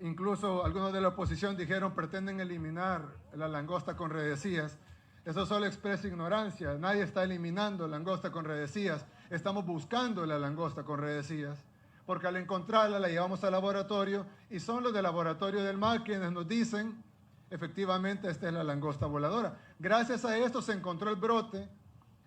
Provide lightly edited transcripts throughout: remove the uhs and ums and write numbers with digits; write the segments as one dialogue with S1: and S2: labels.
S1: incluso algunos de la oposición dijeron pretenden eliminar la langosta con redecías. Eso solo expresa ignorancia. Nadie está eliminando langosta con redecías. Estamos buscando la langosta con redecías, porque al encontrarla la llevamos al laboratorio y son los del laboratorio del MAC quienes nos dicen, efectivamente, esta es la langosta voladora. Gracias a esto se encontró el brote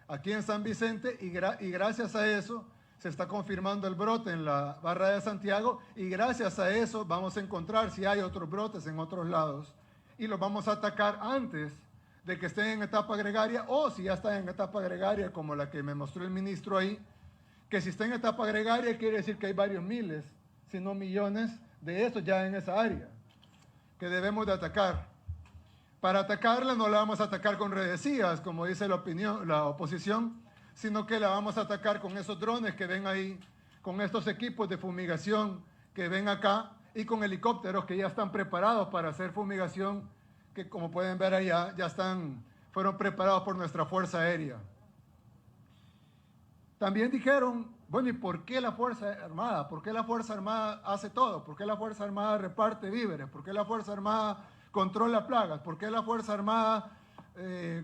S1: aquí en San Vicente y gracias a eso se está confirmando el brote en la Barra de Santiago y gracias a eso vamos a encontrar si hay otros brotes en otros lados y los vamos a atacar antes de que estén en etapa gregaria o si ya están en etapa gregaria como la que me mostró el ministro ahí, que si está en etapa gregaria quiere decir que hay varios miles, si no millones de estos ya en esa área que debemos de atacar. Para atacarla no la vamos a atacar con redecías, como dice la oposición, sino que la vamos a atacar con esos drones que ven ahí, con estos equipos de fumigación que ven acá y con helicópteros que ya están preparados para hacer fumigación, que como pueden ver allá, fueron preparados por nuestra Fuerza Aérea. También dijeron, bueno, ¿y por qué la Fuerza Armada? ¿Por qué la Fuerza Armada hace todo? ¿Por qué la Fuerza Armada reparte víveres? ¿Por qué la Fuerza Armada controla plagas? ¿Por qué la Fuerza Armada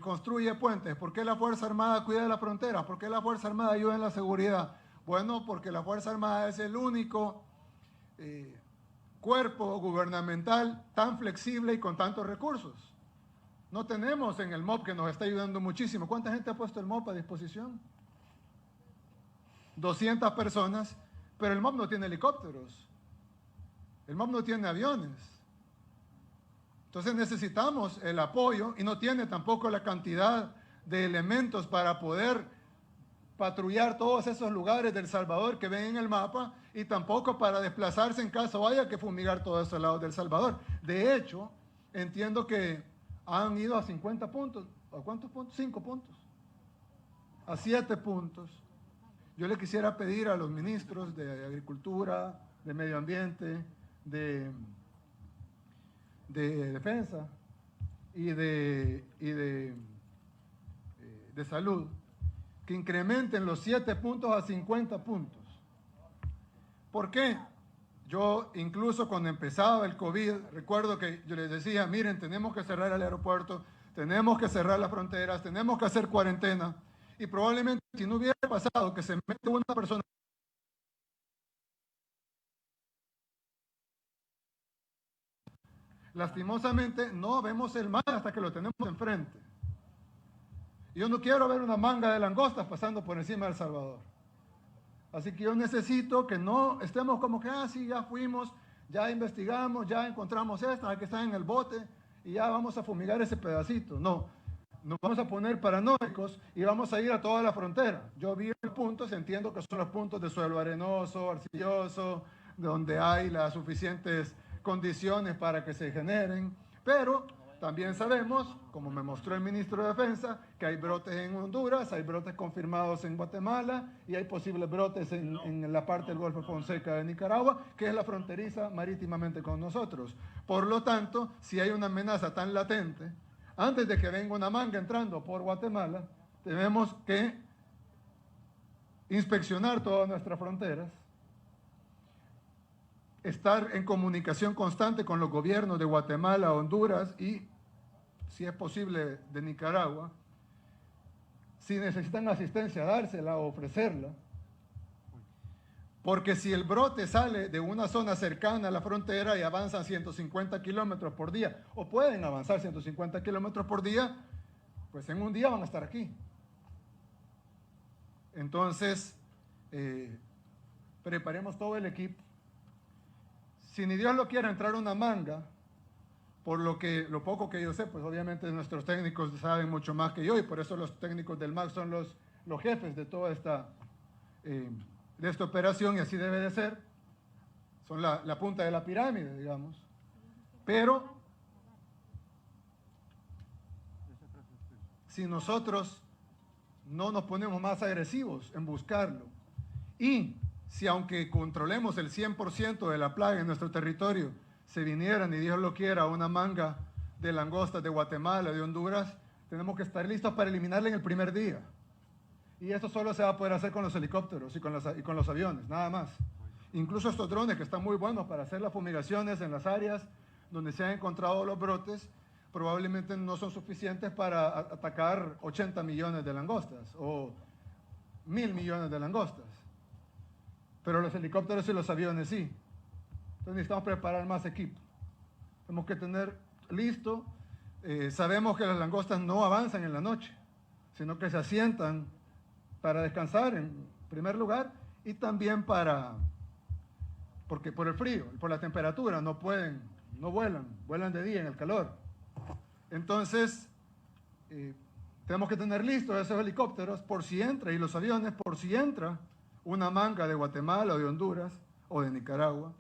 S1: construye puentes? ¿Por qué la Fuerza Armada cuida de la frontera? ¿Por qué la Fuerza Armada ayuda en la seguridad? Bueno, porque la Fuerza Armada es el único cuerpo gubernamental tan flexible y con tantos recursos. No tenemos en el MOP que nos está ayudando muchísimo. ¿Cuánta gente ha puesto el MOP a disposición? 200 personas, pero el MOP no tiene helicópteros. El MOP no tiene aviones. Entonces necesitamos el apoyo y no tiene tampoco la cantidad de elementos para poder patrullar todos esos lugares del Salvador que ven en el mapa y tampoco para desplazarse en caso haya que fumigar todos esos lados del Salvador. De hecho, entiendo que han ido a 50 puntos. ¿A cuántos puntos? 5 puntos. A 7 puntos. Yo le quisiera pedir a los ministros de Agricultura, de Medio Ambiente, de Defensa y de Salud, que incrementen los 7 puntos a 50 puntos. ¿Por qué? Yo incluso cuando empezaba el COVID, recuerdo que yo les decía, miren, tenemos que cerrar el aeropuerto, tenemos que cerrar las fronteras, tenemos que hacer cuarentena, y probablemente si no hubiera pasado que se mete una persona lastimosamente no vemos el mar hasta que lo tenemos enfrente. Yo no quiero ver una manga de langostas pasando por encima de El Salvador. Así que yo necesito que no estemos como que, sí, ya fuimos, ya investigamos, ya encontramos esta, que está en el bote, y ya vamos a fumigar ese pedacito. No, nos vamos a poner paranoicos y vamos a ir a toda la frontera. Yo vi los puntos, entiendo que son los puntos de suelo arenoso, arcilloso, donde hay las suficientes condiciones para que se generen, pero también sabemos, como me mostró el ministro de Defensa, que hay brotes en Honduras, hay brotes confirmados en Guatemala y hay posibles brotes en la parte del Golfo Fonseca de Nicaragua, que es la fronteriza marítimamente con nosotros. Por lo tanto, si hay una amenaza tan latente, antes de que venga una manga entrando por Guatemala, tenemos que inspeccionar todas nuestras fronteras, estar en comunicación constante con los gobiernos de Guatemala, Honduras y, si es posible, de Nicaragua. Si necesitan asistencia, dársela o ofrecerla. Porque si el brote sale de una zona cercana a la frontera y avanzan 150 kilómetros por día, o pueden avanzar 150 kilómetros por día, pues en un día van a estar aquí. Entonces, preparemos todo el equipo. Si ni Dios lo quiera entrar una manga, por lo poco que yo sé, pues obviamente nuestros técnicos saben mucho más que yo y por eso los técnicos del MAC son los jefes de toda esta operación y así debe de ser. Son la punta de la pirámide, digamos. Pero si nosotros no nos ponemos más agresivos en buscarlo y si aunque controlemos el 100% de la plaga en nuestro territorio, se vinieran, y Dios lo quiera, una manga de langostas de Guatemala, de Honduras, tenemos que estar listos para eliminarla en el primer día. Y esto solo se va a poder hacer con los helicópteros y con los aviones, nada más. Incluso estos drones que están muy buenos para hacer las fumigaciones en las áreas donde se han encontrado los brotes, probablemente no son suficientes para atacar 80 millones de langostas o 1.000 millones de langostas. Pero los helicópteros y los aviones sí. Entonces necesitamos preparar más equipo. Tenemos que tener listo. Sabemos que las langostas no avanzan en la noche, sino que se asientan para descansar en primer lugar y también porque por el frío, por la temperatura, no vuelan de día en el calor. Entonces, tenemos que tener listos esos helicópteros por si entra, y los aviones por si entra una manga de Guatemala o de Honduras o de Nicaragua.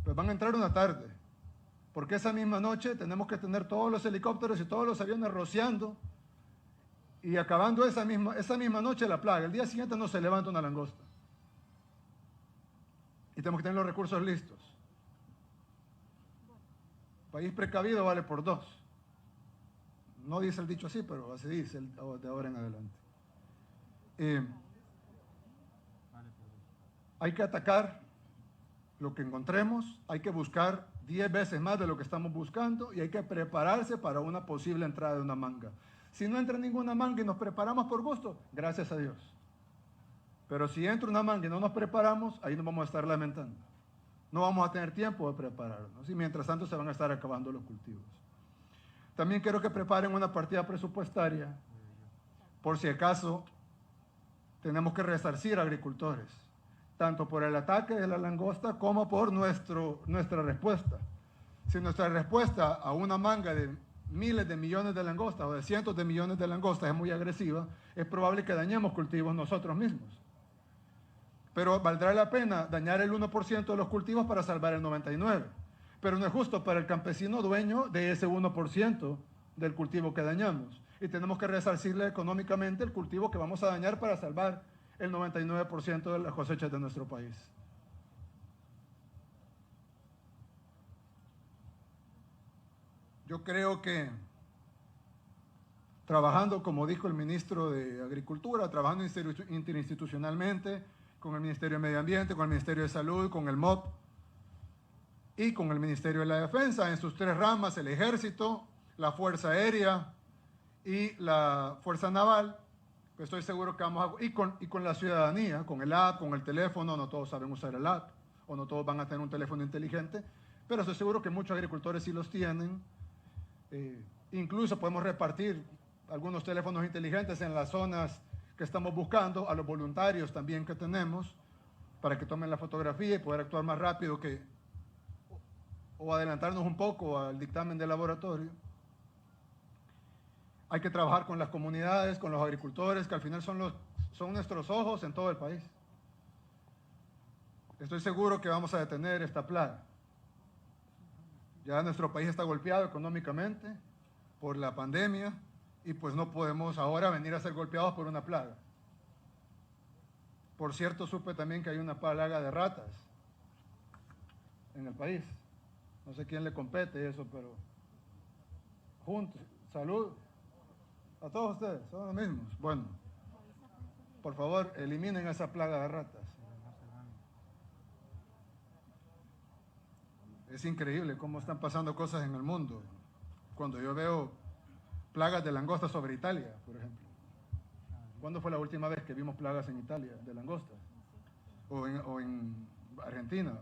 S1: Pues van a entrar una tarde, porque esa misma noche tenemos que tener todos los helicópteros y todos los aviones rociando y acabando esa misma noche la plaga. El día siguiente no se levanta una langosta. Y tenemos que tener los recursos listos. País precavido vale por 2. No dice el dicho así, pero así dice de ahora en adelante. Hay que atacar lo que encontremos, hay que buscar 10 veces más de lo que estamos buscando y hay que prepararse para una posible entrada de una manga. Si no entra ninguna manga y nos preparamos por gusto, gracias a Dios. Pero si entra una manga y no nos preparamos, ahí nos vamos a estar lamentando. No vamos a tener tiempo de prepararnos y mientras tanto se van a estar acabando los cultivos. También quiero que preparen una partida presupuestaria por si acaso tenemos que resarcir a agricultores, tanto por el ataque de la langosta como por nuestra respuesta. Si nuestra respuesta a una manga de miles de millones de langostas o de cientos de millones de langostas es muy agresiva, es probable que dañemos cultivos nosotros mismos. Pero valdrá la pena dañar el 1% de los cultivos para salvar el 99%. Pero no es justo para el campesino dueño de ese 1% del cultivo que dañamos. Y tenemos que resarcirle económicamente el cultivo que vamos a dañar para salvar el 99% de las cosechas de nuestro país. Yo creo que trabajando, como dijo el ministro de Agricultura, trabajando interinstitucionalmente con el Ministerio de Medio Ambiente, con el Ministerio de Salud, con el MOP y con el Ministerio de la Defensa, en sus 3 ramas, el Ejército, la Fuerza Aérea y la Fuerza Naval, pues estoy seguro que vamos a... Y con la ciudadanía, con el app, con el teléfono, no todos saben usar el app, o no todos van a tener un teléfono inteligente, pero estoy seguro que muchos agricultores sí los tienen. Incluso podemos repartir algunos teléfonos inteligentes en las zonas que estamos buscando, a los voluntarios también que tenemos, para que tomen la fotografía y poder actuar más rápido o adelantarnos un poco al dictamen del laboratorio. Hay que trabajar con las comunidades, con los agricultores, que al final son nuestros ojos en todo el país. Estoy seguro que vamos a detener esta plaga. Ya nuestro país está golpeado económicamente por la pandemia y pues no podemos ahora venir a ser golpeados por una plaga. Por cierto, supe también que hay una plaga de ratas en el país. No sé quién le compete eso, pero juntos, salud a todos ustedes, son los mismos. Bueno, por favor, eliminen esa plaga de ratas. Es increíble cómo están pasando cosas en el mundo. Cuando yo veo plagas de langostas sobre Italia, por ejemplo. ¿Cuándo fue la última vez que vimos plagas en Italia de langostas? O en Argentina,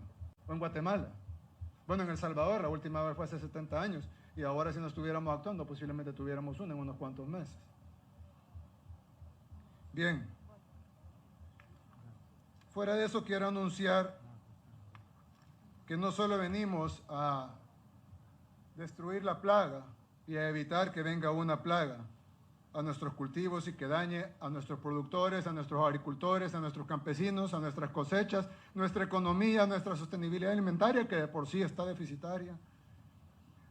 S1: o en Guatemala. Bueno, en El Salvador la última vez fue hace 70 años, y ahora si no estuviéramos actuando, posiblemente tuviéramos una en unos cuantos meses. Bien. Fuera de eso, quiero anunciar que no solo venimos a destruir la plaga y a evitar que venga una plaga a nuestros cultivos y que dañe a nuestros productores, a nuestros agricultores, a nuestros campesinos, a nuestras cosechas, nuestra economía, nuestra sostenibilidad alimentaria, que de por sí está deficitaria,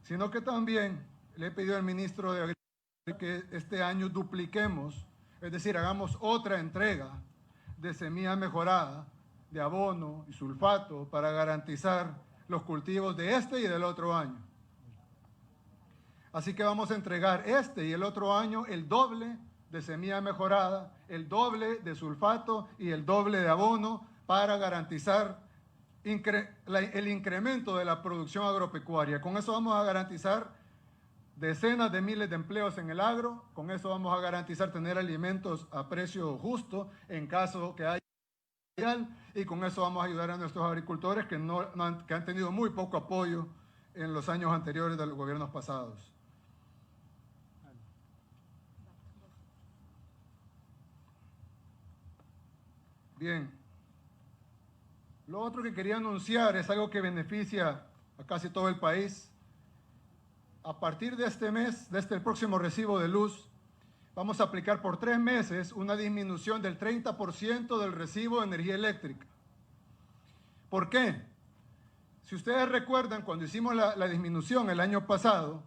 S1: sino que también le he pedido al ministro de Agricultura que este año dupliquemos, es decir, hagamos otra entrega de semilla mejorada, de abono y sulfato para garantizar los cultivos de este y del otro año. Así que vamos a entregar este y el otro año el doble de semilla mejorada, el doble de sulfato y el doble de abono para garantizar el incremento de la producción agropecuaria. Con eso vamos a garantizar decenas de miles de empleos en el agro, con eso vamos a garantizar tener alimentos a precio justo en caso que haya, y con eso vamos a ayudar a nuestros agricultores que han tenido muy poco apoyo en los años anteriores de los gobiernos pasados. Bien, lo otro que quería anunciar es algo que beneficia a casi todo el país. A partir de este mes, desde el próximo recibo de luz, vamos a aplicar por 3 meses una disminución del 30% del recibo de energía eléctrica. ¿Por qué? Si ustedes recuerdan, cuando hicimos la disminución el año pasado,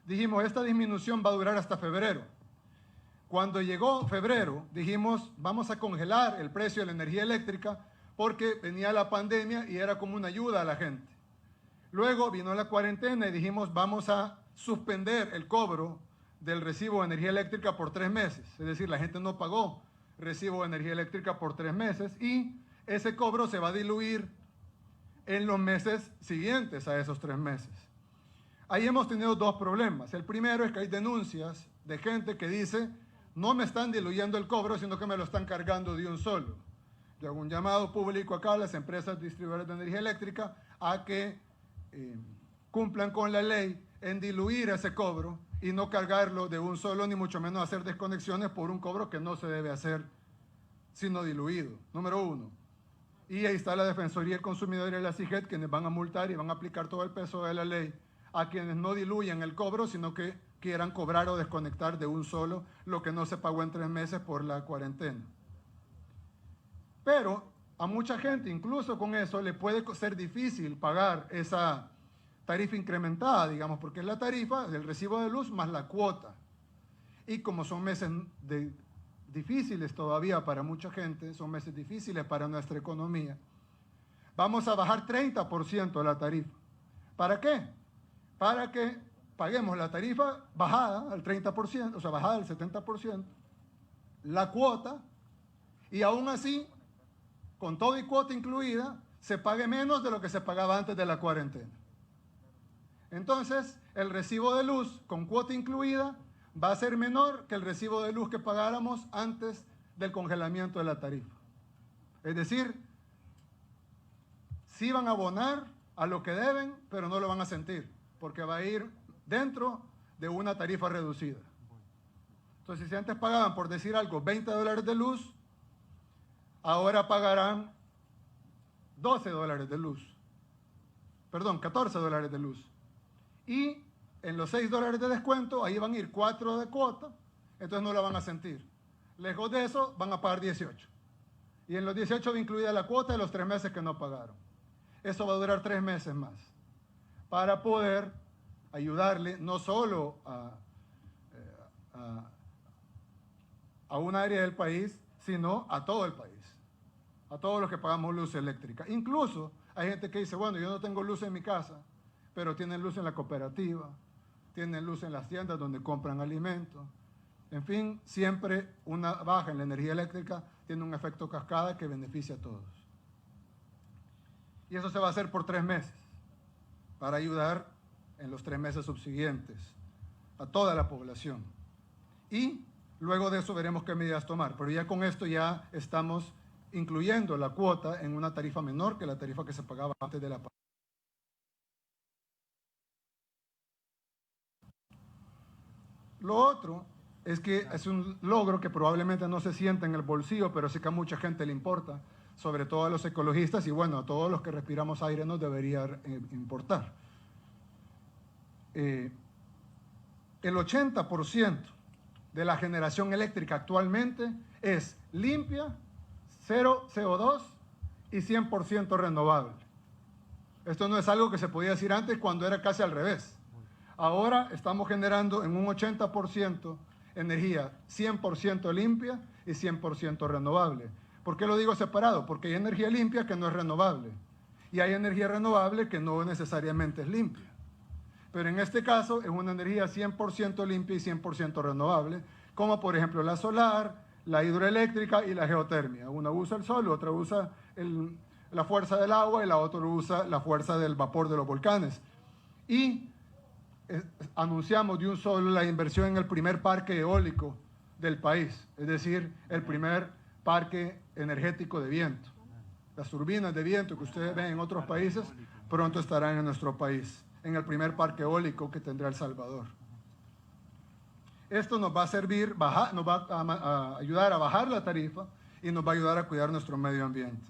S1: dijimos, esta disminución va a durar hasta febrero. Cuando llegó febrero, dijimos, vamos a congelar el precio de la energía eléctrica porque venía la pandemia y era como una ayuda a la gente. Luego vino la cuarentena y dijimos, vamos a suspender el cobro del recibo de energía eléctrica por 3 meses. Es decir, la gente no pagó recibo de energía eléctrica por 3 meses y ese cobro se va a diluir en los meses siguientes a esos 3 meses. Ahí hemos tenido 2 problemas. El primero es que hay denuncias de gente que dice, no me están diluyendo el cobro, sino que me lo están cargando de un solo. Yo hago un llamado público acá a las empresas distribuidoras de energía eléctrica a que cumplan con la ley en diluir ese cobro y no cargarlo de un solo, ni mucho menos hacer desconexiones por un cobro que no se debe hacer sino diluido. Número 1. Y ahí está la Defensoría del Consumidor y la CIGED, quienes van a multar y van a aplicar todo el peso de la ley a quienes no diluyan el cobro, sino que quieran cobrar o desconectar de un solo lo que no se pagó en 3 meses por la cuarentena. Pero a mucha gente, incluso con eso, le puede ser difícil pagar esa tarifa incrementada, digamos, porque es la tarifa del recibo de luz más la cuota. Y como son meses difíciles todavía para mucha gente, son meses difíciles para nuestra economía, vamos a bajar 30% la tarifa. ¿Para qué? Para que paguemos la tarifa bajada al 30%, o sea, bajada al 70%, la cuota, y aún así, con todo y cuota incluida, se pague menos de lo que se pagaba antes de la cuarentena. Entonces, el recibo de luz con cuota incluida va a ser menor que el recibo de luz que pagáramos antes del congelamiento de la tarifa. Es decir, sí van a abonar a lo que deben, pero no lo van a sentir, porque va a ir dentro de una tarifa reducida. Entonces, si antes pagaban, por decir algo, $20 de luz, ahora pagarán $12 de luz. Perdón, $14 de luz. Y en los $6 de descuento, ahí van a ir 4 de cuota, entonces no la van a sentir. Lejos de eso, van a pagar 18. Y en los 18 va incluida la cuota de los 3 meses que no pagaron. Eso va a durar 3 meses más, para poder ayudarle no solo a un área del país, sino a todo el país, a todos los que pagamos luz eléctrica. Incluso hay gente que dice, bueno, yo no tengo luz en mi casa, pero tienen luz en la cooperativa, tienen luz en las tiendas donde compran alimentos. En fin, siempre una baja en la energía eléctrica tiene un efecto cascada que beneficia a todos. Y eso se va a hacer por 3 meses, para ayudar en los 3 meses subsiguientes a toda la población. Y luego de eso veremos qué medidas tomar, pero ya con esto ya estamos incluyendo la cuota en una tarifa menor que la tarifa que se pagaba antes de la pandemia. Lo otro es que es un logro que probablemente no se sienta en el bolsillo, pero sí que a mucha gente le importa, sobre todo a los ecologistas y bueno, a todos los que respiramos aire nos debería importar. El 80% de la generación eléctrica actualmente es limpia, 0 CO2 y 100% renovable. Esto no es algo que se podía decir antes cuando era casi al revés. Ahora estamos generando en un 80% energía 100% limpia y 100% renovable. ¿Por qué lo digo separado? Porque hay energía limpia que no es renovable y hay energía renovable que no necesariamente es limpia. Pero en este caso es una energía 100% limpia y 100% renovable, como por ejemplo la solar, la hidroeléctrica y la geotermia. Una usa el sol, otra usa la fuerza del agua y la otra usa la fuerza del vapor de los volcanes. Y anunciamos de un solo la inversión en el primer parque eólico del país, es decir, el primer parque energético de viento. Las turbinas de viento que ustedes ven en otros países pronto estarán en nuestro país, en el primer parque eólico que tendrá El Salvador. Esto nos va a servir, nos va a ayudar a bajar la tarifa y nos va a ayudar a cuidar nuestro medio ambiente.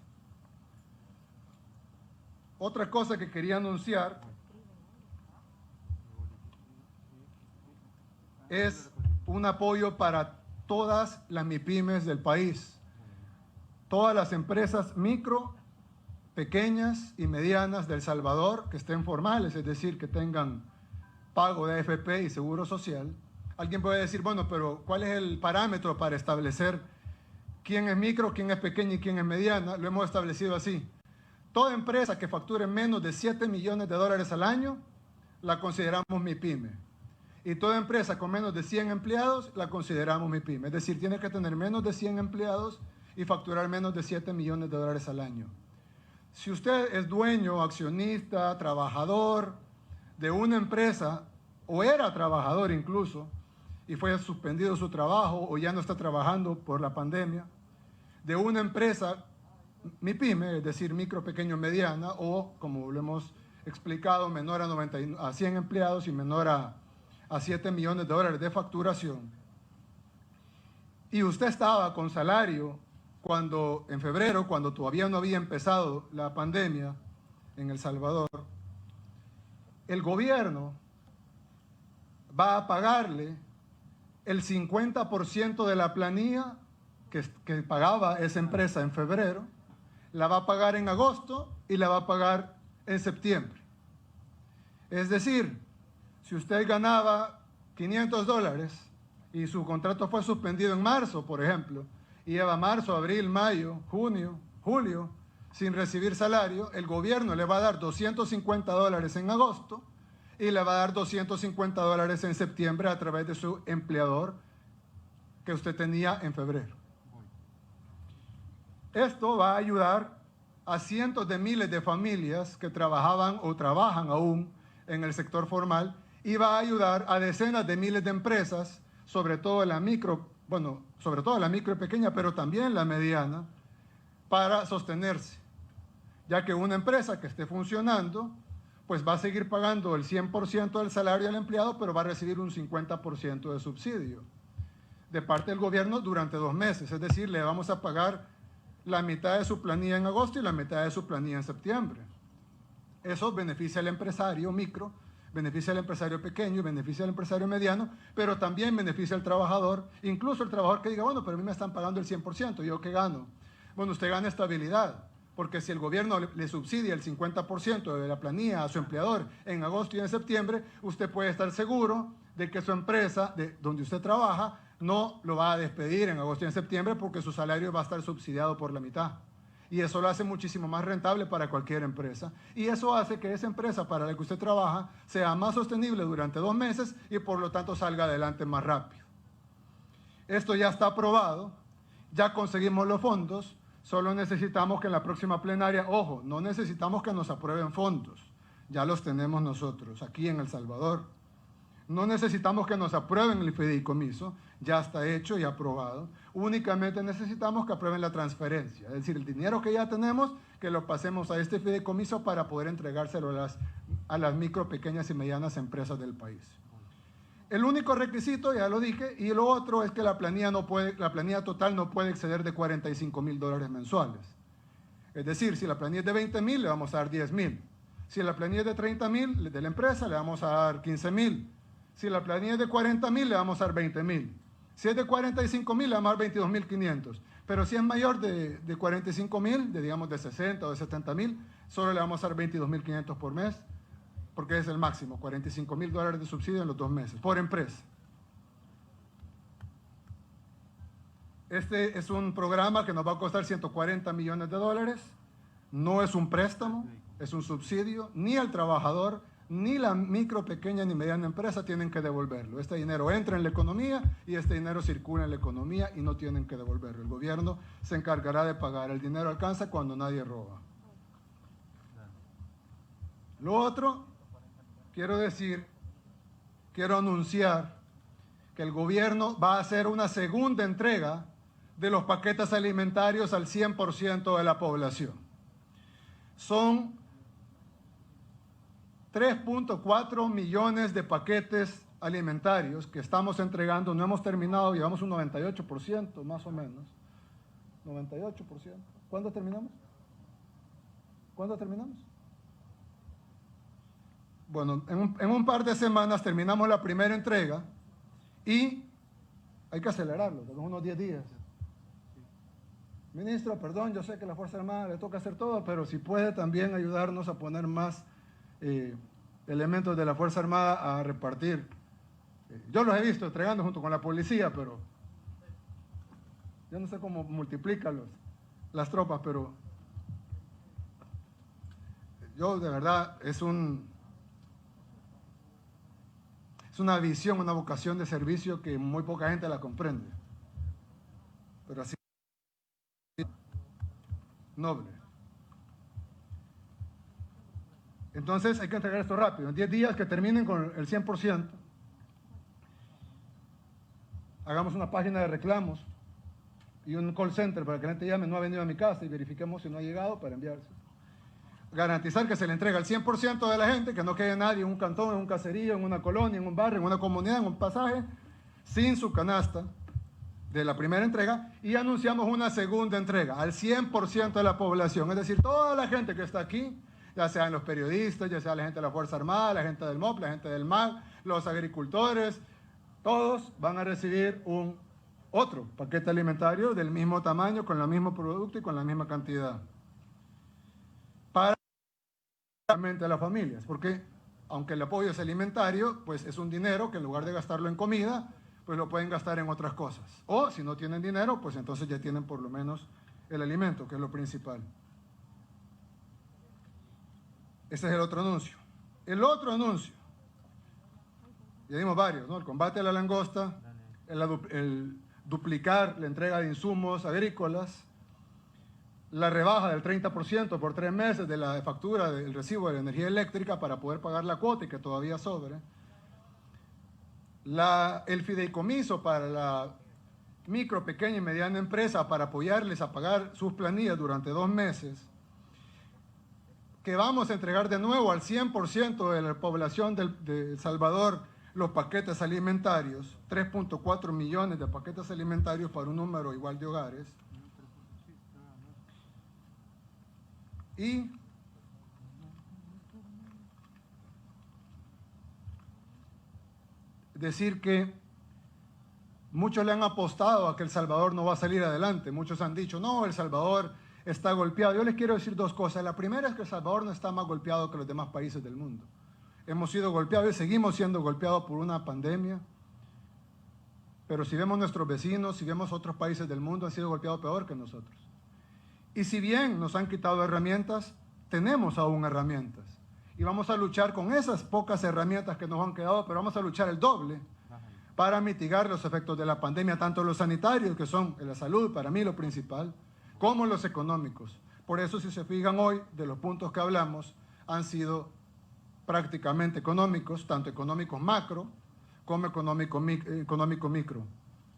S1: Otra cosa que quería anunciar es un apoyo para todas las MIPYMES del país, todas las empresas micro, pequeñas y medianas de El Salvador que estén formales, es decir, que tengan pago de AFP y seguro social. Alguien puede decir, bueno, pero ¿cuál es el parámetro para establecer quién es micro, quién es pequeña y quién es mediana? Lo hemos establecido así. Toda empresa que facture menos de 7 millones de dólares al año, la consideramos MIPYME. Y toda empresa con menos de 100 empleados, la consideramos MIPYME. Es decir, tiene que tener menos de 100 empleados y facturar menos de 7 millones de dólares al año. Si usted es dueño, accionista, trabajador de una empresa, o era trabajador incluso, y fue suspendido su trabajo, o ya no está trabajando por la pandemia, de una empresa MIPYME, es decir, micro, pequeño, mediana, o, como lo hemos explicado, menor a 100 empleados y menor a 7 millones de dólares de facturación, y usted estaba con salario en febrero, cuando todavía no había empezado la pandemia en El Salvador, el gobierno va a pagarle el 50% de la planilla que pagaba esa empresa en febrero, la va a pagar en agosto y la va a pagar en septiembre. Es decir, si usted ganaba 500 dólares y su contrato fue suspendido en marzo, por ejemplo, y lleva marzo, abril, mayo, junio, julio, sin recibir salario, el gobierno le va a dar 250 dólares en agosto y le va a dar 250 dólares en septiembre a través de su empleador que usted tenía en febrero. Esto va a ayudar a cientos de miles de familias que trabajaban o trabajan aún en el sector formal, y va a ayudar a decenas de miles de empresas, sobre todo la micro y pequeña, pero también la mediana, para sostenerse, ya que una empresa que esté funcionando, pues va a seguir pagando el 100% del salario al empleado, pero va a recibir un 50% de subsidio de parte del gobierno durante 2 meses, es decir, le vamos a pagar la mitad de su planilla en agosto y la mitad de su planilla en septiembre. Eso beneficia al empresario micro, beneficia al empresario pequeño y beneficia al empresario mediano, pero también beneficia al trabajador, incluso el trabajador que diga, bueno, pero a mí me están pagando el 100%, ¿yo qué gano? Bueno, usted gana estabilidad, porque si el gobierno le subsidia el 50% de la planilla a su empleador en agosto y en septiembre, usted puede estar seguro de que su empresa, donde usted trabaja, no lo va a despedir en agosto y en septiembre porque su salario va a estar subsidiado por la mitad. Y eso lo hace muchísimo más rentable para cualquier empresa. Y eso hace que esa empresa para la que usted trabaja sea más sostenible durante 2 meses y por lo tanto salga adelante más rápido. Esto ya está aprobado, ya conseguimos los fondos, solo necesitamos que en la próxima plenaria, ojo, no necesitamos que nos aprueben fondos, ya los tenemos nosotros aquí en El Salvador. No necesitamos que nos aprueben el fideicomiso, ya está hecho y aprobado. Únicamente necesitamos que aprueben la transferencia, es decir, el dinero que ya tenemos, que lo pasemos a este fideicomiso para poder entregárselo a las micro, pequeñas y medianas empresas del país. El único requisito, ya lo dije, y lo otro es que la planilla total no puede exceder de 45,000 dólares mensuales. Es decir, si la planilla es de 20,000, le vamos a dar 10,000. Si la planilla es de 30,000 de la empresa, le vamos a dar 15,000. Si la planilla es de 40,000, le vamos a dar 20,000. Si es de 45,000, le vamos a dar 22,500. Pero si es mayor de 45,000, digamos de 60 o de 70,000, solo le vamos a dar 22,500 por mes, porque es el máximo, 45,000 dólares de subsidio en los 2 meses, por empresa. Este es un programa que nos va a costar 140 millones de dólares. No es un préstamo, es un subsidio, ni al trabajador, ni la micro, pequeña ni mediana empresa tienen que devolverlo. Este dinero entra en la economía y este dinero circula en la economía y no tienen que devolverlo. El gobierno se encargará de pagar. El dinero alcanza cuando nadie roba. Lo otro, quiero anunciar que el gobierno va a hacer una segunda entrega de los paquetes alimentarios al 100% de la población. Son 3.4 millones de paquetes alimentarios que estamos entregando. No hemos terminado, llevamos un 98% más o menos. 98%. ¿Cuándo terminamos? ¿Cuándo terminamos? Bueno, en un par de semanas terminamos la primera entrega y hay que acelerarlo, tenemos unos 10 días. Ministro, perdón, yo sé que a la Fuerza Armada le toca hacer todo, pero si puede también ayudarnos a poner más elementos de la Fuerza Armada a repartir. Yo los he visto entregando junto con la policía, pero yo no sé cómo multiplican las tropas, pero yo de verdad es una visión, una vocación de servicio que muy poca gente la comprende. Pero así noble. Entonces hay que entregar esto rápido. En 10 días que terminen con el 100%. Hagamos una página de reclamos y un call center para que la gente llame, no ha venido a mi casa, y verifiquemos si no ha llegado para enviarse. Garantizar que se le entrega al 100% de la gente, que no quede nadie en un cantón, en un caserío, en una colonia, en un barrio, en una comunidad, en un pasaje, sin su canasta de la primera entrega, y anunciamos una segunda entrega al 100% de la población, es decir, toda la gente que está aquí, ya sean los periodistas, ya sea la gente de la Fuerza Armada, la gente del MOP, la gente del MAG, los agricultores, todos van a recibir otro paquete alimentario del mismo tamaño, con el mismo producto y con la misma cantidad. Para las familias, porque aunque el apoyo es alimentario, pues es un dinero que en lugar de gastarlo en comida, pues lo pueden gastar en otras cosas. O si no tienen dinero, pues entonces ya tienen por lo menos el alimento, que es lo principal. Ese es el otro anuncio. El otro anuncio, ya dimos varios, ¿no? El combate a la langosta, el duplicar la entrega de insumos agrícolas, la rebaja del 30% por 3 meses de la factura del recibo de la energía eléctrica para poder pagar la cuota y que todavía sobre, el fideicomiso para la micro, pequeña y mediana empresa para apoyarles a pagar sus planillas durante 2 meses, que vamos a entregar de nuevo al 100% de la población de El Salvador los paquetes alimentarios, 3.4 millones de paquetes alimentarios para un número igual de hogares. Y decir que muchos le han apostado a que El Salvador no va a salir adelante. Muchos han dicho, no, El Salvador está golpeado. Yo les quiero decir 2 cosas. La primera es que El Salvador no está más golpeado que los demás países del mundo. Hemos sido golpeados y seguimos siendo golpeados por una pandemia. Pero si vemos nuestros vecinos, si vemos otros países del mundo, han sido golpeados peor que nosotros. Y si bien nos han quitado herramientas, tenemos aún herramientas. Y vamos a luchar con esas pocas herramientas que nos han quedado, pero vamos a luchar el doble para mitigar los efectos de la pandemia, tanto los sanitarios, que son la salud, para mí lo principal, como los económicos. Por eso, si se fijan hoy, de los puntos que hablamos, han sido prácticamente económicos, tanto económicos macro como económico micro,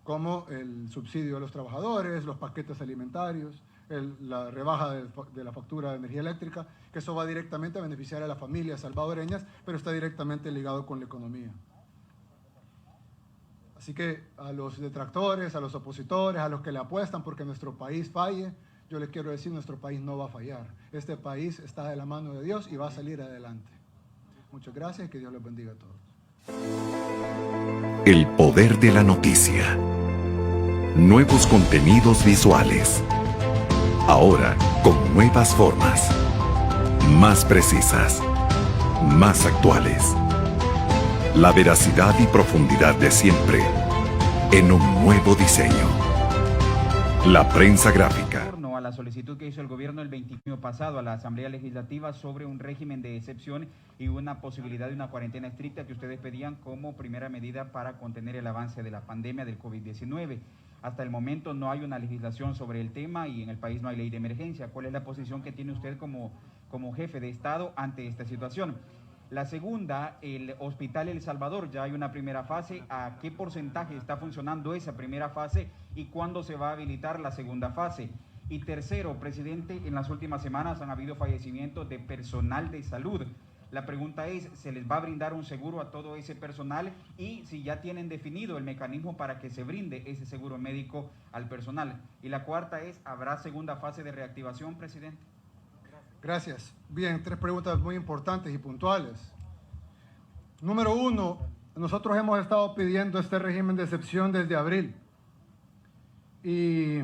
S1: como el subsidio a los trabajadores, los paquetes alimentarios, la rebaja de la factura de energía eléctrica, que eso va directamente a beneficiar a las familias salvadoreñas, pero está directamente ligado con la economía. Así que a los detractores, a los opositores, a los que le apuestan porque nuestro país falle, yo les quiero decir, nuestro país no va a fallar. Este país está de la mano de Dios y va a salir adelante. Muchas gracias y que Dios les bendiga a todos.
S2: El poder de la noticia. Nuevos contenidos visuales. Ahora con nuevas formas. Más precisas. Más actuales. La veracidad y profundidad de siempre en un nuevo diseño. La prensa gráfica.
S3: A la solicitud que hizo el gobierno el 21 pasado a la Asamblea Legislativa sobre un régimen de excepción y una posibilidad de una cuarentena estricta que ustedes pedían como primera medida para contener el avance de la pandemia del COVID-19. Hasta el momento no hay una legislación sobre el tema y en el país no hay ley de emergencia. ¿Cuál es la posición que tiene usted como jefe de Estado ante esta situación? La segunda, el Hospital El Salvador, ya hay una primera fase. ¿A qué porcentaje está funcionando esa primera fase y cuándo se va a habilitar la segunda fase? Y tercero, presidente, en las últimas semanas han habido fallecimientos de personal de salud. La pregunta es, ¿se les va a brindar un seguro a todo ese personal? Y si ya tienen definido el mecanismo para que se brinde ese seguro médico al personal. Y la cuarta es, ¿habrá segunda fase de reactivación, presidente?
S1: Gracias. Bien, 3 preguntas muy importantes y puntuales. Número 1, nosotros hemos estado pidiendo este régimen de excepción desde abril. Y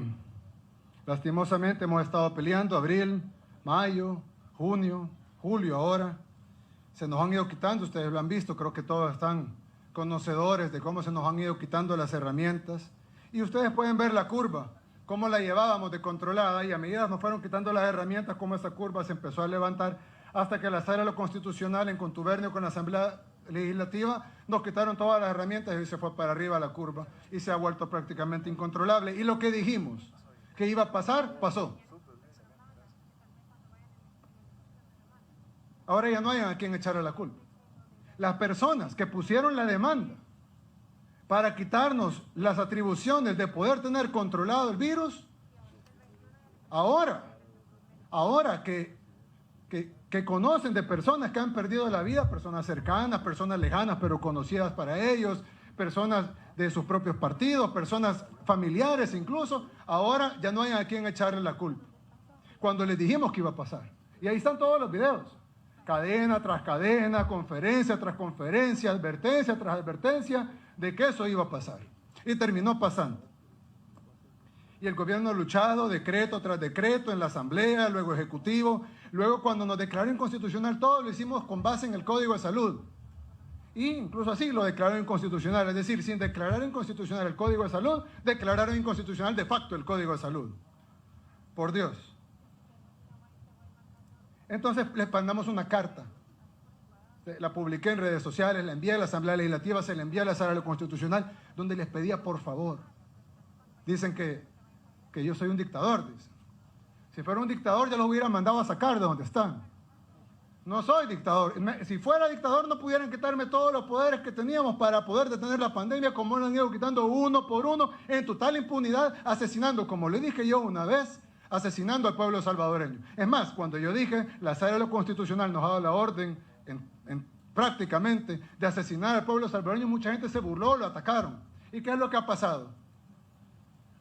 S1: lastimosamente hemos estado peleando abril, mayo, junio, julio ahora. Se nos han ido quitando, ustedes lo han visto, creo que todos están conocedores de cómo se nos han ido quitando las herramientas. Y ustedes pueden ver la curva, cómo la llevábamos de controlada y a medida nos fueron quitando las herramientas, cómo esa curva se empezó a levantar hasta que la Sala de lo Constitucional en contubernio con la Asamblea Legislativa nos quitaron todas las herramientas y se fue para arriba la curva y se ha vuelto prácticamente incontrolable. Y lo que dijimos que iba a pasar, pasó. Ahora ya no hay a quien echarle la culpa. Las personas que pusieron la demanda para quitarnos las atribuciones de poder tener controlado el virus, ahora que conocen de personas que han perdido la vida, personas cercanas, personas lejanas pero conocidas para ellos, personas de sus propios partidos, personas familiares incluso, ahora ya no hay a quien echarle la culpa. Cuando les dijimos que iba a pasar. Y ahí están todos los videos. Cadena tras cadena, conferencia tras conferencia, advertencia tras advertencia de que eso iba a pasar. Y terminó pasando. Y el gobierno ha luchado decreto tras decreto en la Asamblea, luego Ejecutivo. Luego cuando nos declaró inconstitucional todo lo hicimos con base en el Código de Salud. Y incluso así lo declararon inconstitucional. Es decir, sin declarar inconstitucional el Código de Salud, declararon inconstitucional de facto el Código de Salud. Por Dios. Entonces les mandamos una carta. La publiqué en redes sociales, la envié a la Asamblea Legislativa, se la envié a la Sala de lo Constitucional, donde les pedía por favor. Dicen que yo soy un dictador, dicen. Si fuera un dictador ya los hubiera mandado a sacar de donde están. No soy dictador. Si fuera dictador no pudieran quitarme todos los poderes que teníamos para poder detener la pandemia, como lo han ido quitando uno por uno, en total impunidad, asesinando, como le dije yo una vez, asesinando al pueblo salvadoreño. Es más, cuando yo dije, la Sala de lo Constitucional nos ha dado la orden prácticamente de asesinar al pueblo salvadoreño, mucha gente se burló, lo atacaron. ¿Y qué es lo que ha pasado?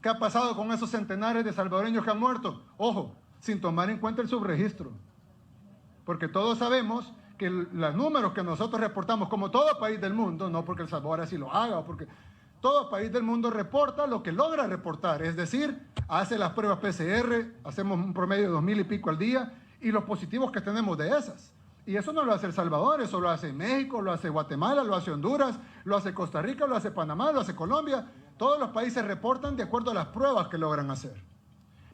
S1: ¿Qué ha pasado con esos centenares de salvadoreños que han muerto? Ojo, sin tomar en cuenta el subregistro. Porque todos sabemos que los números que nosotros reportamos, como todo país del mundo, no porque El Salvador así lo haga, o porque todo país del mundo reporta lo que logra reportar. Es decir, hace las pruebas PCR, hacemos un promedio de 2000 y pico al día, y los positivos que tenemos de esas. Y eso no lo hace El Salvador, eso lo hace México, lo hace Guatemala, lo hace Honduras, lo hace Costa Rica, lo hace Panamá, lo hace Colombia. Todos los países reportan de acuerdo a las pruebas que logran hacer.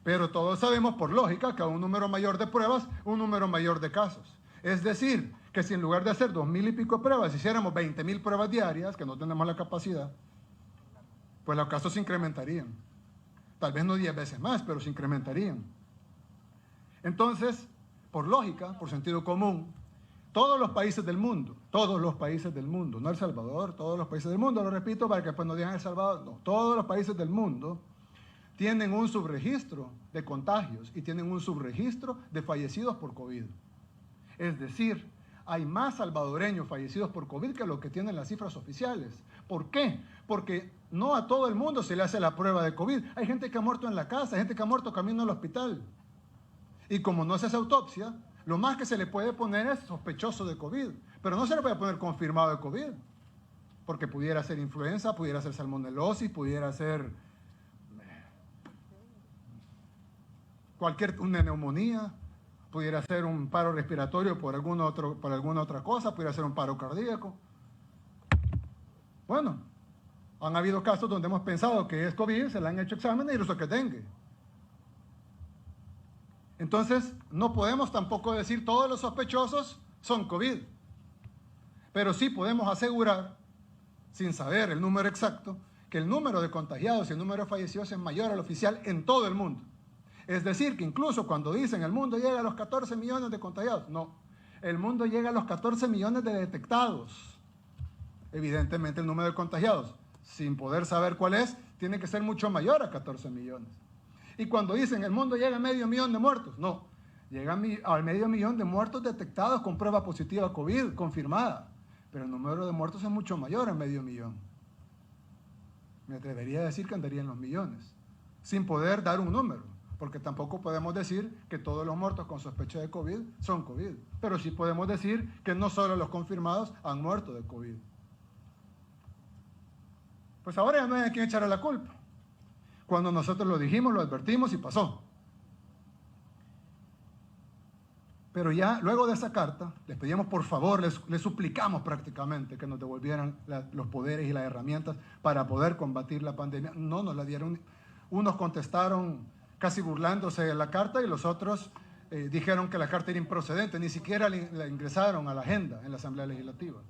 S1: Pero todos sabemos por lógica que a un número mayor de pruebas, un número mayor de casos. Es decir, que si en lugar de hacer 2000 y pico pruebas, hiciéramos 20.000 pruebas diarias, que no tenemos la capacidad, pues los casos se incrementarían. Tal vez no 10 veces más, pero se incrementarían. Entonces, por lógica, por sentido común, todos los países del mundo, no El Salvador, todos los países del mundo, lo repito para que después no digan El Salvador, no, todos los países del mundo tienen un subregistro de contagios y tienen un subregistro de fallecidos por COVID. Es decir, hay más salvadoreños fallecidos por COVID que lo que tienen las cifras oficiales. ¿Por qué? Porque no a todo el mundo se le hace la prueba de COVID. Hay gente que ha muerto en la casa, hay gente que ha muerto camino al hospital. Y como no se hace autopsia, lo más que se le puede poner es sospechoso de COVID, pero no se le puede poner confirmado de COVID, porque pudiera ser influenza, pudiera ser salmonelosis, pudiera ser una neumonía, pudiera ser un paro respiratorio por alguna otra cosa, pudiera ser un paro cardíaco. Bueno, han habido casos donde hemos pensado que es COVID, se le han hecho exámenes y resulta que es dengue. Entonces, no podemos tampoco decir todos los sospechosos son COVID. Pero sí podemos asegurar, sin saber el número exacto, que el número de contagiados y el número de fallecidos es mayor al oficial en todo el mundo. Es decir, que incluso cuando dicen el mundo llega a los 14 millones de contagiados, no, el mundo llega a los 14 millones de detectados. Evidentemente el número de contagiados, sin poder saber cuál es, tiene que ser mucho mayor a 14 millones. Y cuando dicen el mundo llega a medio millón de muertos, no, llega al medio millón de muertos detectados con prueba positiva COVID confirmada, pero el número de muertos es mucho mayor a medio millón. Me atrevería a decir que andaría en los millones, sin poder dar un número, porque tampoco podemos decir que todos los muertos con sospecha de COVID son COVID, pero sí podemos decir que no solo los confirmados han muerto de COVID. Pues ahora ya no hay a quién echarle la culpa. Cuando nosotros lo dijimos, lo advertimos y pasó. Pero ya luego de esa carta, les pedíamos por favor, les suplicamos prácticamente que nos devolvieran los poderes y las herramientas para poder combatir la pandemia. No nos la dieron. Unos contestaron casi burlándose de la carta y los otros dijeron que la carta era improcedente. Ni siquiera la ingresaron a la agenda en la Asamblea Legislativa.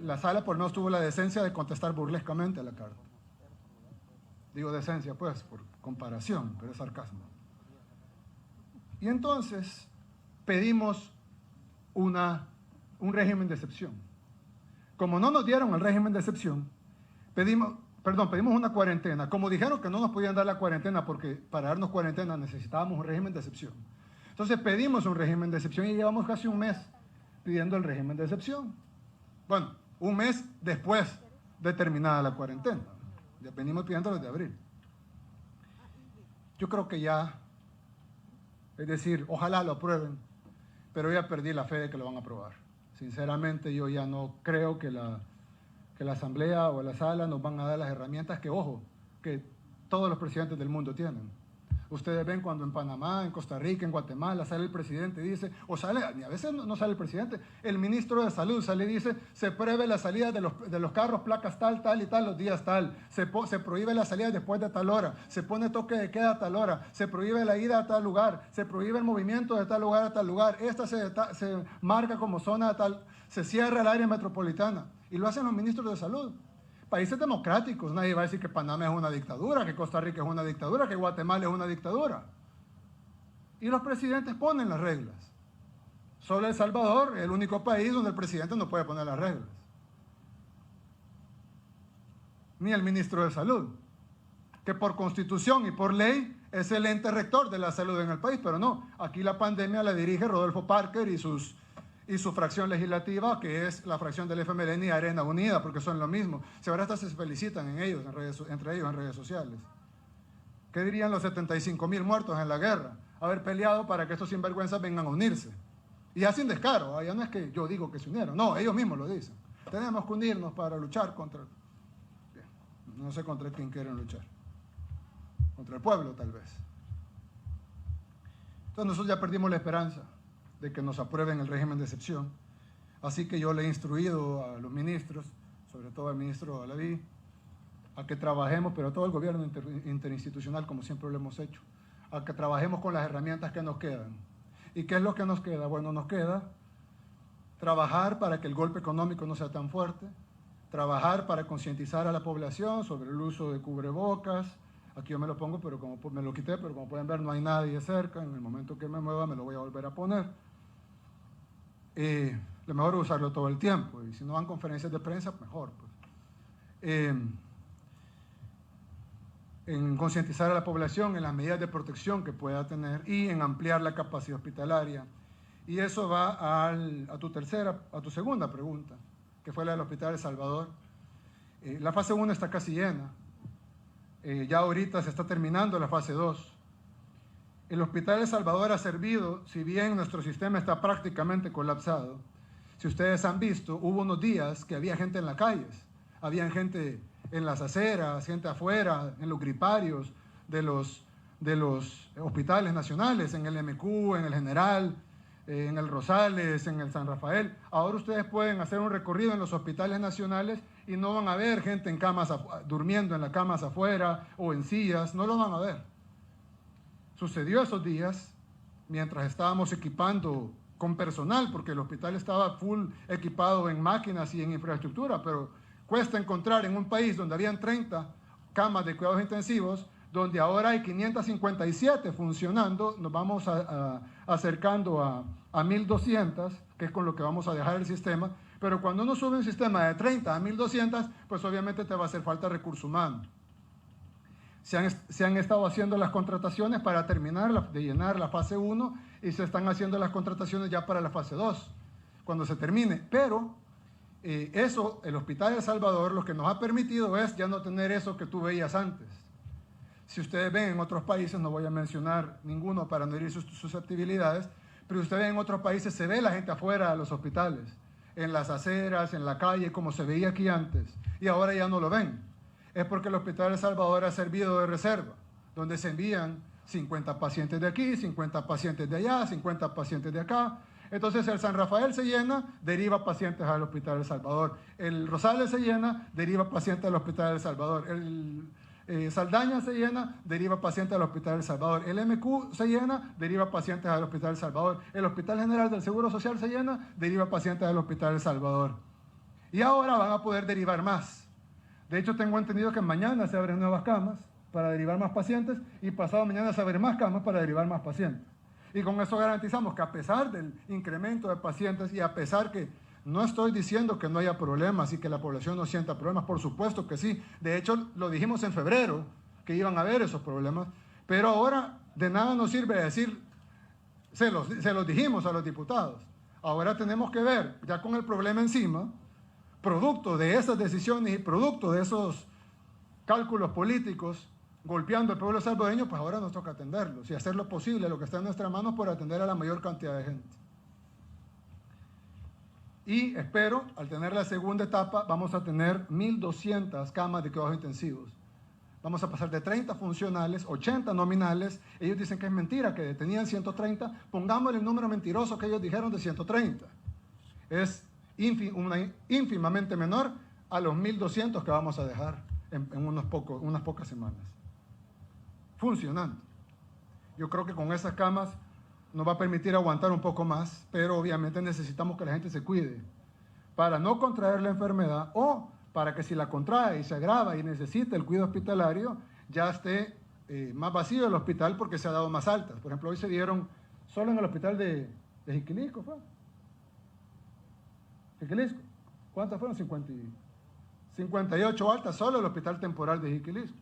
S1: La sala por lo menos tuvo la decencia de contestar burlescamente a la carta. Digo decencia pues por comparación, pero es sarcasmo. Y entonces pedimos un régimen de excepción. Como no nos dieron el régimen de excepción, pedimos una cuarentena. Como dijeron que no nos podían dar la cuarentena porque para darnos cuarentena necesitábamos un régimen de excepción. Entonces pedimos un régimen de excepción y llevamos casi un mes pidiendo el régimen de excepción. Bueno, un mes después de terminada la cuarentena. Ya venimos pidiendo desde abril. Yo creo que ya, es decir, ojalá lo aprueben, pero ya perdí la fe de que lo van a aprobar. Sinceramente, yo ya no creo que la Asamblea o la Sala nos van a dar las herramientas que, ojo, que todos los presidentes del mundo tienen. Ustedes ven cuando en Panamá, en Costa Rica, en Guatemala sale el presidente y dice, o sale, a veces no sale el presidente, el ministro de Salud sale y dice, se prohíbe la salida de los carros, placas tal y tal, los días tal, se prohíbe la salida después de tal hora, se pone toque de queda a tal hora, se prohíbe la ida a tal lugar, se prohíbe el movimiento de tal lugar a tal lugar, esta se marca como zona tal, se cierra el área metropolitana, y lo hacen los ministros de Salud. Países democráticos, nadie va a decir que Panamá es una dictadura, que Costa Rica es una dictadura, que Guatemala es una dictadura. Y los presidentes ponen las reglas. Solo El Salvador es el único país donde el presidente no puede poner las reglas. Ni el ministro de Salud, que por constitución y por ley es el ente rector de la salud en el país, pero no, aquí la pandemia la dirige Rodolfo Parker y su fracción legislativa, que es la fracción del FMLN y Arena Unida, porque son lo mismo. Si ahora hasta se felicitan entre ellos en redes sociales. ¿Qué dirían los 75,000 muertos en la guerra? Haber peleado para que estos sinvergüenzas vengan a unirse. Y ya sin descaro, ya no es que yo digo que se unieron, no, ellos mismos lo dicen. Tenemos que unirnos para luchar contra... No sé contra quién quieren luchar. Contra el pueblo, tal vez. Entonces nosotros ya perdimos la esperanza de que nos aprueben el régimen de excepción. Así que yo le he instruido a los ministros, sobre todo al ministro Alaví, a que trabajemos, pero a todo el gobierno interinstitucional, como siempre lo hemos hecho, a que trabajemos con las herramientas que nos quedan. ¿Y qué es lo que nos queda? Bueno, nos queda trabajar para que el golpe económico no sea tan fuerte, trabajar para concientizar a la población sobre el uso de cubrebocas. Aquí yo me lo pongo, pero como me lo quité, pero como pueden ver no hay nadie cerca. En el momento que me mueva me lo voy a volver a poner. Lo mejor es usarlo todo el tiempo, y si no dan conferencias de prensa, mejor. Pues. En concientizar a la población en las medidas de protección que pueda tener y en ampliar la capacidad hospitalaria. Y eso va a tu segunda pregunta, que fue la del Hospital El Salvador. La fase 1 está casi llena. Ya ahorita se está terminando la fase 2. El Hospital El Salvador ha servido, si bien nuestro sistema está prácticamente colapsado. Si ustedes han visto, hubo unos días que había gente en las calles, había gente en las aceras, gente afuera, en los griparios de los hospitales nacionales, en el MQ, en el General, en el Rosales, en el San Rafael. Ahora ustedes pueden hacer un recorrido en los hospitales nacionales y no van a ver gente en camas, durmiendo en las camas afuera o en sillas, no lo van a ver. Sucedió esos días mientras estábamos equipando con personal, porque el hospital estaba full equipado en máquinas y en infraestructura, pero cuesta encontrar en un país donde habían 30 camas de cuidados intensivos, donde ahora hay 557 funcionando, nos vamos acercando a 1.200, que es con lo que vamos a dejar el sistema, pero cuando uno sube un sistema de 30 a 1.200, pues obviamente te va a hacer falta recurso humano. Se han estado haciendo las contrataciones para terminar de llenar la fase 1 y se están haciendo las contrataciones ya para la fase 2, cuando se termine. Pero eso, el Hospital de El Salvador, lo que nos ha permitido es ya no tener eso que tú veías antes. Si ustedes ven en otros países, no voy a mencionar ninguno para no herir sus susceptibilidades, pero ustedes ven en otros países, se ve la gente afuera de los hospitales, en las aceras, en la calle, como se veía aquí antes, y ahora ya no lo ven. Es porque el Hospital de El Salvador ha servido de reserva, donde se envían 50 pacientes de aquí, 50 pacientes de allá, 50 pacientes de acá. Entonces el San Rafael se llena, deriva pacientes al Hospital de El Salvador. El Rosales se llena, deriva pacientes al Hospital de El Salvador. El Saldaña se llena, deriva pacientes al Hospital de El Salvador. El MQ se llena, deriva pacientes al Hospital de El Salvador. El Hospital General del Seguro Social se llena, deriva pacientes al Hospital de El Salvador. Y ahora van a poder derivar más. De hecho, tengo entendido que mañana se abren nuevas camas para derivar más pacientes y pasado mañana se abren más camas para derivar más pacientes. Y con eso garantizamos que a pesar del incremento de pacientes y a pesar que no estoy diciendo que no haya problemas y que la población no sienta problemas, por supuesto que sí. De hecho, lo dijimos en febrero, que iban a haber esos problemas, pero ahora de nada nos sirve decir, se los dijimos a los diputados. Ahora tenemos que ver, ya con el problema encima, producto de esas decisiones y producto de esos cálculos políticos golpeando al pueblo salvadoreño, pues ahora nos toca atenderlos y hacer lo posible, lo que está en nuestras manos, por atender a la mayor cantidad de gente. Y espero, al tener la segunda etapa, vamos a tener 1.200 camas de cuidados intensivos. Vamos a pasar de 30 funcionales, 80 nominales. Ellos dicen que es mentira, que tenían 130. Pongámosle el número mentiroso que ellos dijeron de 130. Es ínfimamente menor a los 1.200 que vamos a dejar en unas pocas semanas. Funcionando. Yo creo que con esas camas nos va a permitir aguantar un poco más, pero obviamente necesitamos que la gente se cuide para no contraer la enfermedad o para que si la contrae y se agrava y necesita el cuidado hospitalario, ya esté más vacío el hospital porque se ha dado más altas. Por ejemplo, hoy se dieron solo en el hospital de Jiquilisco, ¿fue? Jiquilisco. ¿Cuántas fueron? 58 altas solo el hospital temporal de Jiquilisco.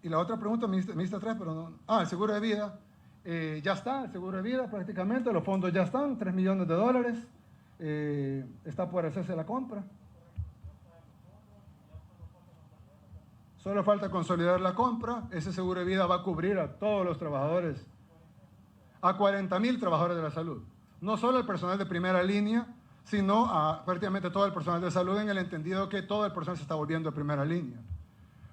S1: Y la otra pregunta, me diste tres, pero no. Ah, el seguro de vida. Ya está, el seguro de vida prácticamente, los fondos ya están, $3 millones. Está por hacerse la compra. Solo falta consolidar la compra. Ese seguro de vida va a cubrir a todos los trabajadores, a 40.000 trabajadores de la salud. No solo el personal de primera línea, sino a prácticamente todo el personal de salud, en el entendido que todo el personal se está volviendo de primera línea.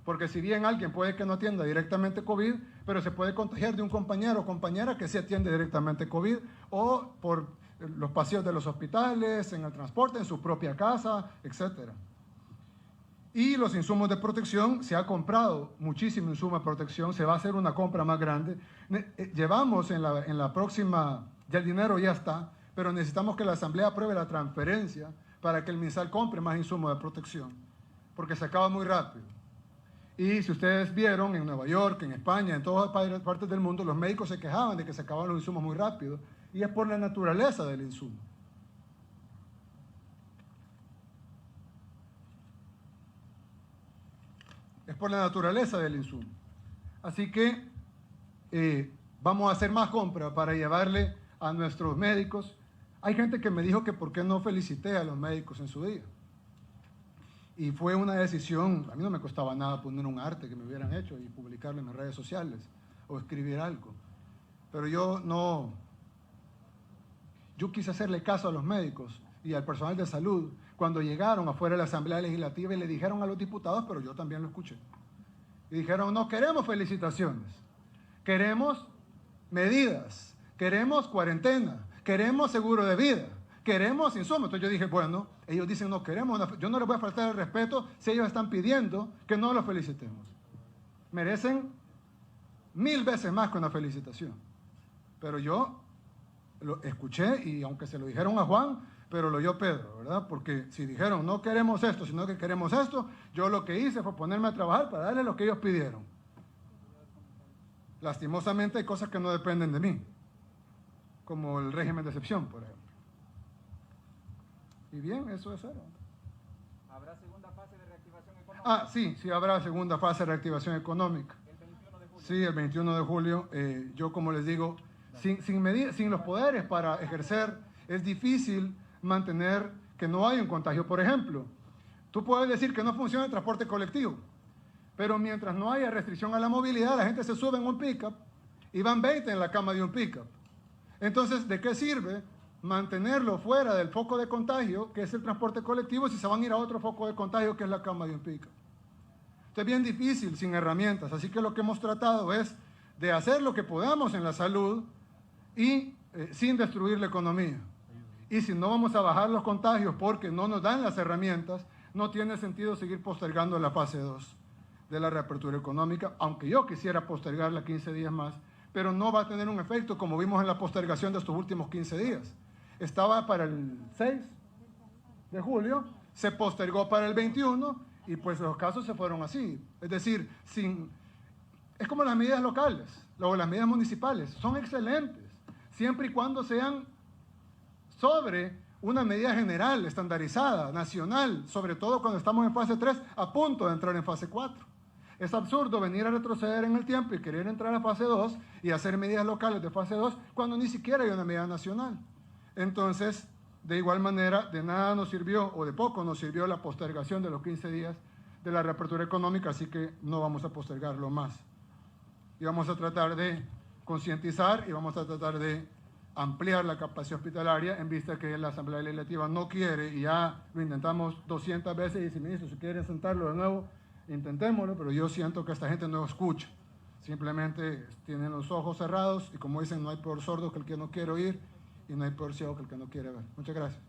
S1: Porque si bien alguien puede que no atienda directamente COVID, pero se puede contagiar de un compañero o compañera que sí atiende directamente COVID, o por los pasillos de los hospitales, en el transporte, en su propia casa, etc. Y los insumos de protección, se ha comprado muchísimo insumo de protección, se va a hacer una compra más grande. Llevamos en la próxima, ya el dinero ya está, pero necesitamos que la Asamblea apruebe la transferencia para que el MinSal compre más insumos de protección, porque se acaba muy rápido. Y si ustedes vieron, en Nueva York, en España, en todas partes del mundo, los médicos se quejaban de que se acababan los insumos muy rápido, y es por la naturaleza del insumo. Es por la naturaleza del insumo. Así que vamos a hacer más compras para llevarle a nuestros médicos. Hay gente que me dijo que por qué no felicité a los médicos en su día. Y fue una decisión, a mí no me costaba nada poner un arte que me hubieran hecho y publicarlo en las redes sociales o escribir algo. Pero yo quise hacerle caso a los médicos y al personal de salud cuando llegaron afuera de la Asamblea Legislativa y le dijeron a los diputados, pero yo también lo escuché. Y dijeron, no queremos felicitaciones, queremos medidas, queremos cuarentena, queremos seguro de vida, queremos insumos. Entonces yo dije, bueno, ellos dicen no queremos, yo no les voy a faltar el respeto si ellos están pidiendo que no los felicitemos. Merecen 1000 veces más que una felicitación. Pero yo lo escuché y aunque se lo dijeron a Juan, pero lo oyó Pedro, ¿verdad? Porque si dijeron no queremos esto, sino que queremos esto, yo lo que hice fue ponerme a trabajar para darle lo que ellos pidieron. Lastimosamente hay cosas que no dependen de mí, como el régimen de excepción, por ejemplo. Y bien, eso es eso.
S3: ¿Habrá segunda fase de reactivación económica?
S1: Ah, sí, sí habrá segunda fase de reactivación económica.
S3: El 21 de julio.
S1: Sí, el 21 de julio. Yo, como les digo, sin los poderes para ejercer, es difícil mantener que no haya un contagio. Por ejemplo, tú puedes decir que no funciona el transporte colectivo, pero mientras no haya restricción a la movilidad, la gente se sube en un pick-up y van 20 en la cama de un pick-up. Entonces, ¿de qué sirve mantenerlo fuera del foco de contagio, que es el transporte colectivo, si se van a ir a otro foco de contagio, que es la cama de un pick-up? Esto es bien difícil sin herramientas, así que lo que hemos tratado es de hacer lo que podamos en la salud y sin destruir la economía. Y si no vamos a bajar los contagios porque no nos dan las herramientas, no tiene sentido seguir postergando la fase 2 de la reapertura económica, aunque yo quisiera postergarla 15 días más, pero no va a tener un efecto como vimos en la postergación de estos últimos 15 días. Estaba para el 6 de julio, se postergó para el 21 y pues los casos se fueron así. Es decir, es como las medidas locales o las medidas municipales, son excelentes, siempre y cuando sean sobre una medida general, estandarizada, nacional, sobre todo cuando estamos en fase 3, a punto de entrar en fase 4. Es absurdo venir a retroceder en el tiempo y querer entrar a fase 2 y hacer medidas locales de fase 2 cuando ni siquiera hay una medida nacional. Entonces, de igual manera, de nada nos sirvió, o de poco nos sirvió la postergación de los 15 días de la reapertura económica, así que no vamos a postergarlo más. Y vamos a tratar de concientizar y vamos a tratar de ampliar la capacidad hospitalaria en vista que la Asamblea Legislativa no quiere, y ya lo intentamos 200 veces, y dice, ministro, si quieren sentarlo de nuevo, intentémoslo, pero yo siento que esta gente no escucha. Simplemente tienen los ojos cerrados y, como dicen, no hay peor sordo que el que no quiere oír y no hay peor ciego que el que no quiere ver. Muchas gracias.